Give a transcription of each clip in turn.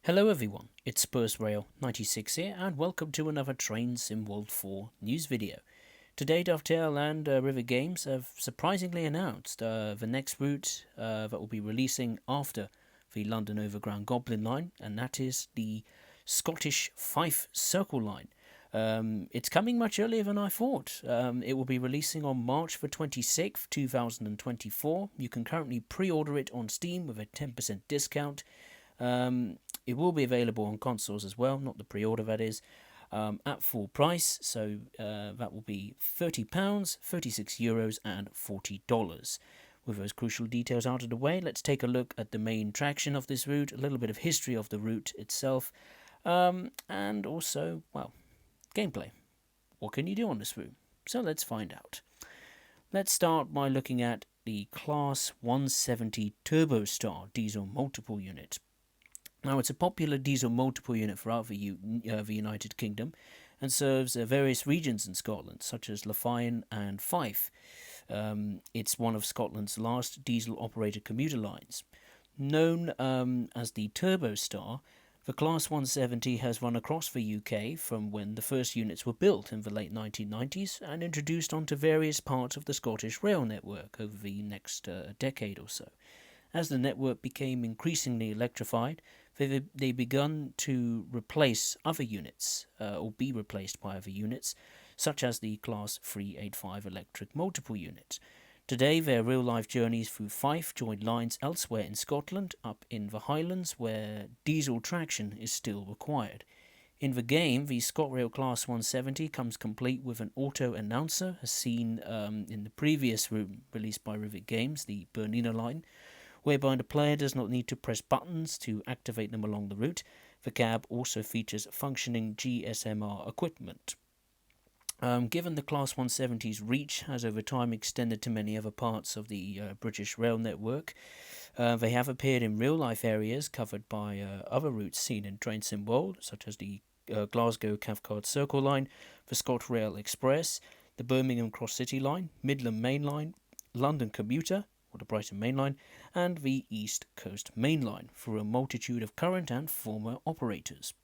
Hello everyone, it's Scotrail96 here and welcome to another Train Sim World 4 news video. Today Dovetail and River Games have surprisingly announced the next route that will be releasing after the London Overground Goblin line, and that is the Scottish Fife Circle line. It's coming much earlier than I thought. It will be releasing on March the 26th, 2024. You can currently pre-order it on Steam with a 10% discount. It will be available on consoles as well, not the pre-order that is, at full price. So that will be £30, €36 and $40. With those crucial details out of the way, let's take a look at the main traction of this route, a little bit of history of the route itself, and also, well, gameplay. What can you do on this route? So let's find out. Let's start by looking at the Class 170 Turbo Star diesel multiple unit. Now, it's a popular diesel multiple unit throughout the United Kingdom and serves various regions in Scotland, such as Lothian and Fife. It's one of Scotland's last diesel-operated commuter lines. Known as the Turbo Star, the Class 170 has run across the UK from when the first units were built in the late 1990s and introduced onto various parts of the Scottish rail network over the next decade or so. As the network became increasingly electrified, they begun to replace other units, or be replaced by other units, such as the Class 385 electric multiple unit. Today, their real-life journeys through Fife join lines elsewhere in Scotland, up in the Highlands, where diesel traction is still required. In the game, the Scotrail Class 170 comes complete with an auto-announcer, as seen in the previous route released by Rivet Games, the Bernina line, whereby the player does not need to press buttons to activate them along the route. The cab also features functioning GSMR equipment. Given the Class 170's reach has over time extended to many other parts of the British rail network, they have appeared in real-life areas covered by other routes seen in Train Sim World, such as the Glasgow Cathcart Circle line, the Scotrail Express, the Birmingham Cross City line, Midland Main Line, London Commuter, or the Brighton Main Line, and the East Coast Main Line through a multitude of current and former operators.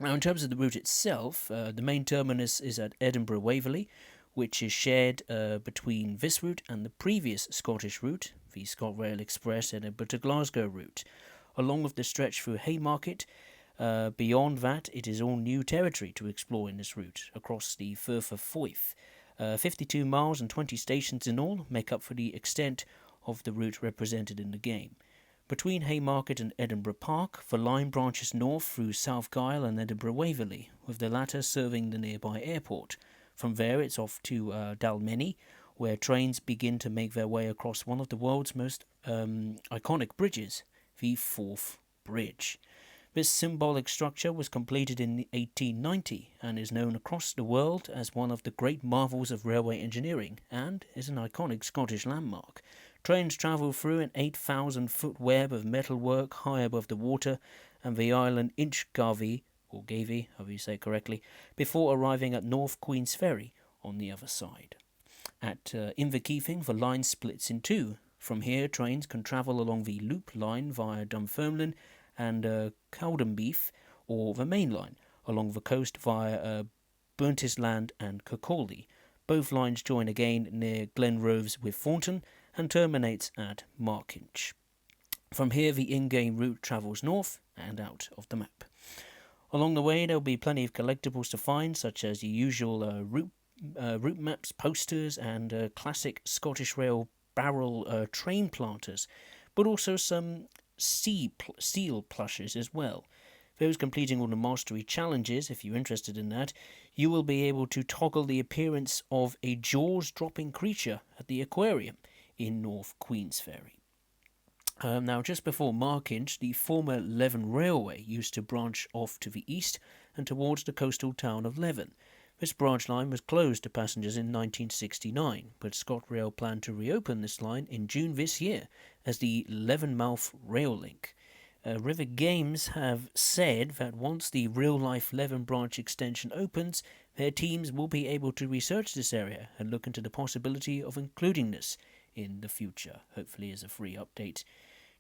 Now, in terms of the route itself, the main terminus is at Edinburgh Waverley, which is shared between this route and the previous Scottish route, the Scotrail Express Edinburgh to Glasgow route. Along with the stretch through Haymarket, beyond that, it is all new territory to explore in this route, across the Firth of Fife. 52 miles and 20 stations in all make up for the extent of the route represented in the game. Between Haymarket and Edinburgh Park, the line branches north through South Gyle and Edinburgh Waverley, with the latter serving the nearby airport. From there it's off to Dalmeny, where trains begin to make their way across one of the world's most iconic bridges, the Forth Bridge. This symbolic structure was completed in 1890 and is known across the world as one of the great marvels of railway engineering and is an iconic Scottish landmark. Trains travel through an 8,000-foot web of metalwork high above the water and the island Inchgarvie, or Gavie, however you say it correctly, before arriving at North Queen's Ferry on the other side. At Inverkeithing, the line splits in two. From here, trains can travel along the Loop line via Dunfermline and Cowdenbeath, or the main line, along the coast via Burntisland and Kirkcaldy. Both lines join again near Glenroves with Thornton and terminates at Markinch. From here, the in-game route travels north and out of the map. Along the way, there will be plenty of collectibles to find, such as the usual route maps, posters, and classic Scottish Rail barrel train planters, but also some seal plushes as well. Those completing all the mastery challenges, if you're interested in that, you will be able to toggle the appearance of a jaws-dropping creature at the aquarium in North Queensferry. Now, just before Markinch, the former Leven Railway used to branch off to the east and towards the coastal town of Leven. This branch line was closed to passengers in 1969, but Scotrail planned to reopen this line in June this year as the Levenmouth Rail Link. Rivet Games have said that once the real-life Leven branch extension opens, their teams will be able to research this area and look into the possibility of including this in the future, hopefully as a free update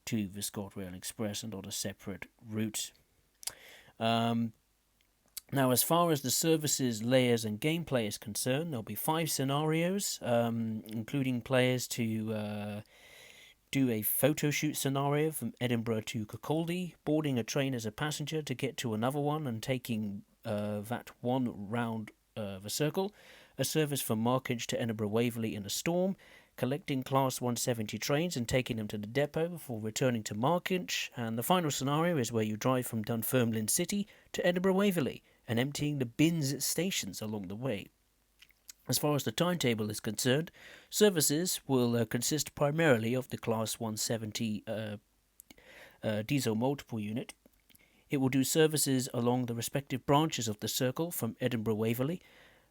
to the Scotrail Express and not a separate route Now, as far as the services, layers, and gameplay is concerned, there'll be 5 scenarios, including players to do a photo shoot scenario from Edinburgh to Kirkcaldy, boarding a train as a passenger to get to another one and taking that one round the circle, a service from Markinch to Edinburgh Waverley in a storm, collecting Class 170 trains and taking them to the depot before returning to Markinch, and the final scenario is where you drive from Dunfermline City to Edinburgh Waverley and emptying the bins at stations along the way. As far as the timetable is concerned, services will consist primarily of the Class 170 diesel multiple unit. It will do services along the respective branches of the circle from Edinburgh Waverley,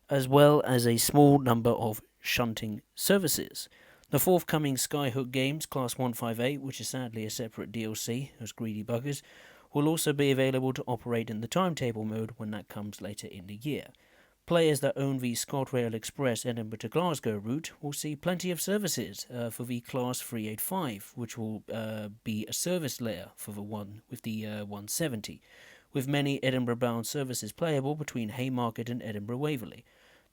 as well as a small number of shunting services. The forthcoming Skyhook Games Class 158, which is sadly a separate DLC, those greedy buggers, will also be available to operate in the timetable mode when that comes later in the year. Players that own the Scotrail Express Edinburgh to Glasgow route will see plenty of services for the Class 385, which will be a service layer for the one with the 170, with many Edinburgh-bound services playable between Haymarket and Edinburgh Waverley.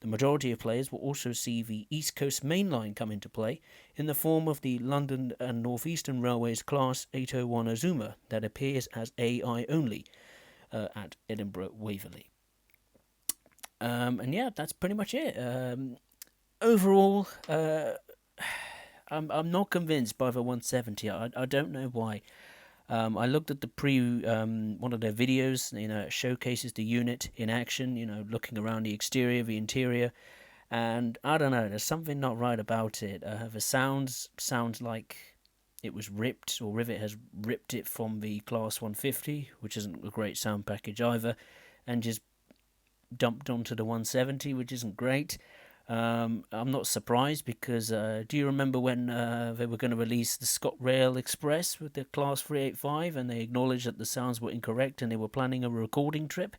The majority of players will also see the East Coast Main Line come into play in the form of the London and North Eastern Railways Class 801 Azuma that appears as AI only at Edinburgh Waverley. And yeah, that's pretty much it. Overall, I'm not convinced by the 170. I don't know why. I looked at the one of their videos. It showcases the unit in action. Looking around the exterior, the interior, and I don't know. There's something not right about it. The sounds like it was ripped, or Rivet has ripped it from the Class 150, which isn't a great sound package either, and just dumped onto the 170, which isn't great. I'm not surprised because do you remember when they were going to release the Scotrail Express with the Class 385 and they acknowledged that the sounds were incorrect and they were planning a recording trip?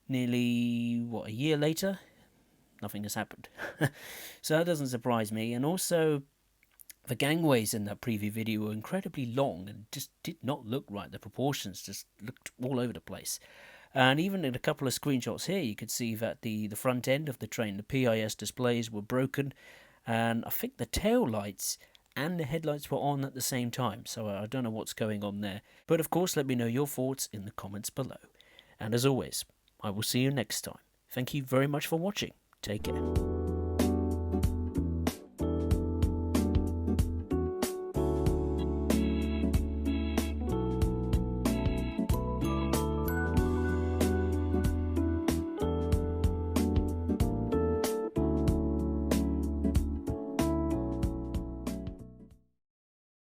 Nearly, a year later? Nothing has happened. So that doesn't surprise me. And also, the gangways in that preview video were incredibly long and just did not look right. The proportions just looked all over the place. And even in a couple of screenshots here, you could see that the front end of the train, the PIS displays were broken, and I think the tail lights and the headlights were on at the same time, so I don't know what's going on there. But of course, let me know your thoughts in the comments below. And as always, I will see you next time. Thank you very much for watching. Take care.